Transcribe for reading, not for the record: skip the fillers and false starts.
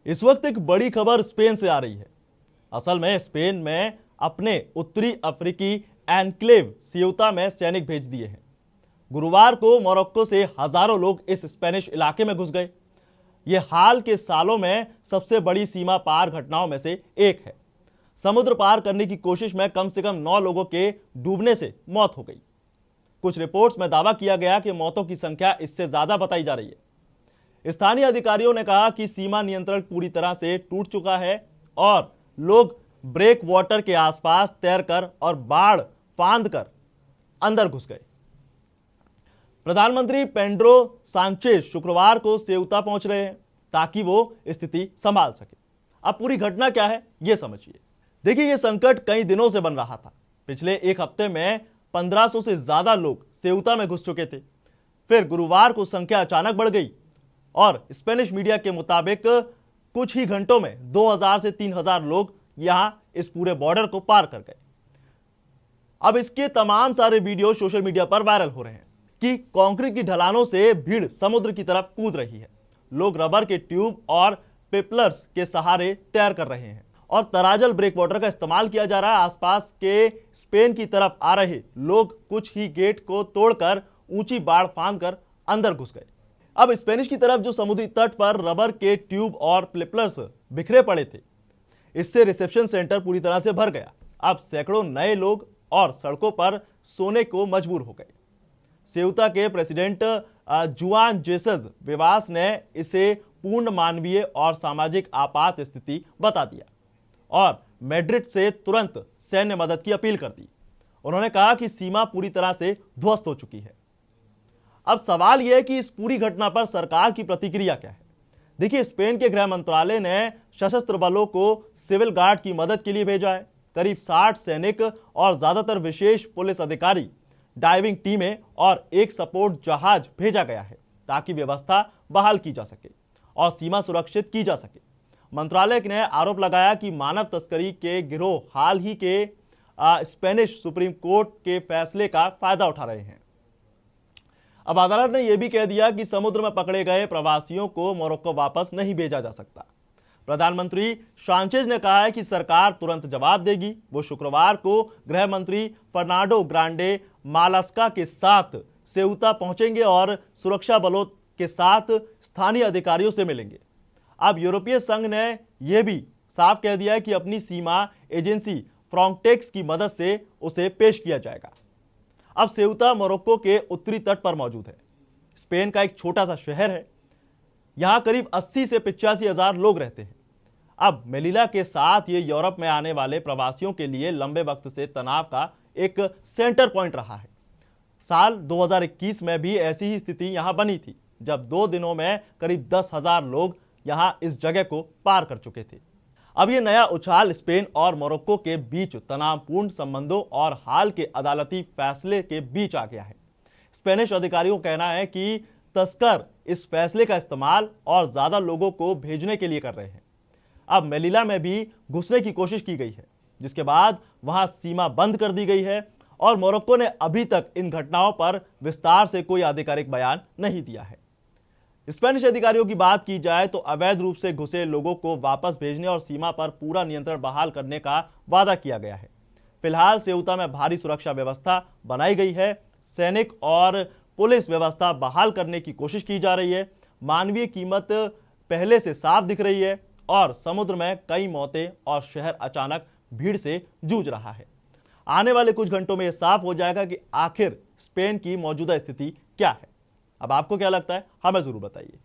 इस वक्त एक बड़ी खबर स्पेन से आ रही है। असल में स्पेन में अपने उत्तरी अफ्रीकी एनक्लेव सियूता में सैनिक भेज दिए हैं। गुरुवार को मोरक्को से हजारों लोग इस स्पेनिश इलाके में घुस गए। यह हाल के सालों में सबसे बड़ी सीमा पार घटनाओं में से एक है। समुद्र पार करने की कोशिश में कम से कम 9 लोगों के डूबने से मौत हो गई। कुछ रिपोर्ट्स में दावा किया गया कि मौतों की संख्या इससे ज्यादा बताई जा रही है। स्थानीय अधिकारियों ने कहा कि सीमा नियंत्रण पूरी तरह से टूट चुका है और लोग ब्रेक वाटर के आसपास तैरकर और बाढ़ फांद कर अंदर घुस गए। प्रधानमंत्री पेड्रो सांचेज शुक्रवार को सेउता पहुंच रहे हैं ताकि वो स्थिति संभाल सके। अब पूरी घटना क्या है यह समझिए। देखिए, यह संकट कई दिनों से बन रहा था। पिछले एक हफ्ते में 1500 से ज्यादा लोग सेउता में घुस चुके थे। फिर गुरुवार को संख्या अचानक बढ़ गई और स्पेनिश मीडिया के मुताबिक कुछ ही घंटों में 2000 से 3000 लोग यहां इस पूरे बॉर्डर को पार कर गए। अब इसके तमाम सारे वीडियो सोशल मीडिया पर वायरल हो रहे हैं कि कंक्रीट की ढलानों से भीड़ समुद्र की तरफ कूद रही है। लोग रबर के ट्यूब और पेपलर्स के सहारे तैर कर रहे हैं और तराजल ब्रेक वाटर का इस्तेमाल किया जा रहा है। आसपास के स्पेन की तरफ आ रहे लोग कुछ ही गेट को तोड़कर ऊंची बाढ़ फांद कर अंदर घुस गए। अब स्पेनिश की तरफ जो समुद्री तट पर रबर के ट्यूब और पेपलर्स बिखरे पड़े थे, इससे रिसेप्शन सेंटर पूरी तरह से भर गया। अब सैकड़ों नए लोग और सड़कों पर सोने को मजबूर हो गए। सेउता के प्रेसिडेंट जुआन जेसस विवास ने इसे पूर्ण मानवीय और सामाजिक आपात स्थिति बता दिया और मैड्रिड से तुरंत सैन्य मदद की अपील कर दी। उन्होंने कहा कि सीमा पूरी तरह से ध्वस्त हो चुकी है। अब सवाल यह है कि इस पूरी घटना पर सरकार की प्रतिक्रिया क्या है। देखिए, स्पेन के गृह मंत्रालय ने सशस्त्र बलों को सिविल गार्ड की मदद के लिए भेजा है। करीब 60 सैनिक और ज्यादातर विशेष पुलिस अधिकारी, डाइविंग टीमें और एक सपोर्ट जहाज भेजा गया है ताकि व्यवस्था बहाल की जा सके और सीमा सुरक्षित की जा सके। मंत्रालय ने आरोप लगाया कि मानव तस्करी के गिरोह हाल ही के स्पेनिश सुप्रीम कोर्ट के फैसले का फायदा उठा रहे हैं। अब अदालत ने यह भी कह दिया कि समुद्र में पकड़े गए प्रवासियों को मोरक्को वापस नहीं भेजा जा सकता। प्रधानमंत्री सांचेज ने कहा है कि सरकार तुरंत जवाब देगी। वो शुक्रवार को गृह मंत्री फर्नांडो ग्रांडे मालास्का के साथ सेउता पहुंचेंगे और सुरक्षा बलों के साथ स्थानीय अधिकारियों से मिलेंगे। अब यूरोपीय संघ ने यह भी साफ कह दिया है कि अपनी सीमा एजेंसी फ्रॉन्टेक्स की मदद से उसे पेश किया जाएगा। अब सेउता मोरक्को के उत्तरी तट पर मौजूद है। स्पेन का एक छोटा सा शहर है। यहां करीब 80 से 85 हजार लोग रहते हैं। अब मेलिला के साथ ये यूरोप में आने वाले प्रवासियों के लिए लंबे वक्त से तनाव का एक सेंटर पॉइंट रहा है। साल 2021 में भी ऐसी ही स्थिति यहां बनी थी, जब 2 दिनों में करीब 10,000 लोग यहां इस जगह को पार कर चुके थे। अब यह नया उछाल स्पेन और मोरक्को के बीच तनावपूर्ण संबंधों और हाल के अदालती फैसले के बीच आ गया है। स्पेनिश अधिकारियों का कहना है कि तस्कर इस फैसले का इस्तेमाल और ज्यादा लोगों को भेजने के लिए कर रहे हैं। अब मेलिला में भी घुसने की कोशिश की गई है, जिसके बाद वहां सीमा बंद कर दी गई है और मोरक्को ने अभी तक इन घटनाओं पर विस्तार से कोई आधिकारिक बयान नहीं दिया है। स्पेनिश अधिकारियों की बात की जाए तो अवैध रूप से घुसे लोगों को वापस भेजने और सीमा पर पूरा नियंत्रण बहाल करने का वादा किया गया है। फिलहाल सेउता में भारी सुरक्षा व्यवस्था बनाई गई है। सैनिक और पुलिस व्यवस्था बहाल करने की कोशिश की जा रही है। मानवीय कीमत पहले से साफ दिख रही है और समुद्र में कई मौतें और शहर अचानक भीड़ से जूझ रहा है। आने वाले कुछ घंटों में यह साफ हो जाएगा कि आखिर स्पेन की मौजूदा स्थिति क्या है। अब आपको क्या लगता है, हमें जरूर बताइए।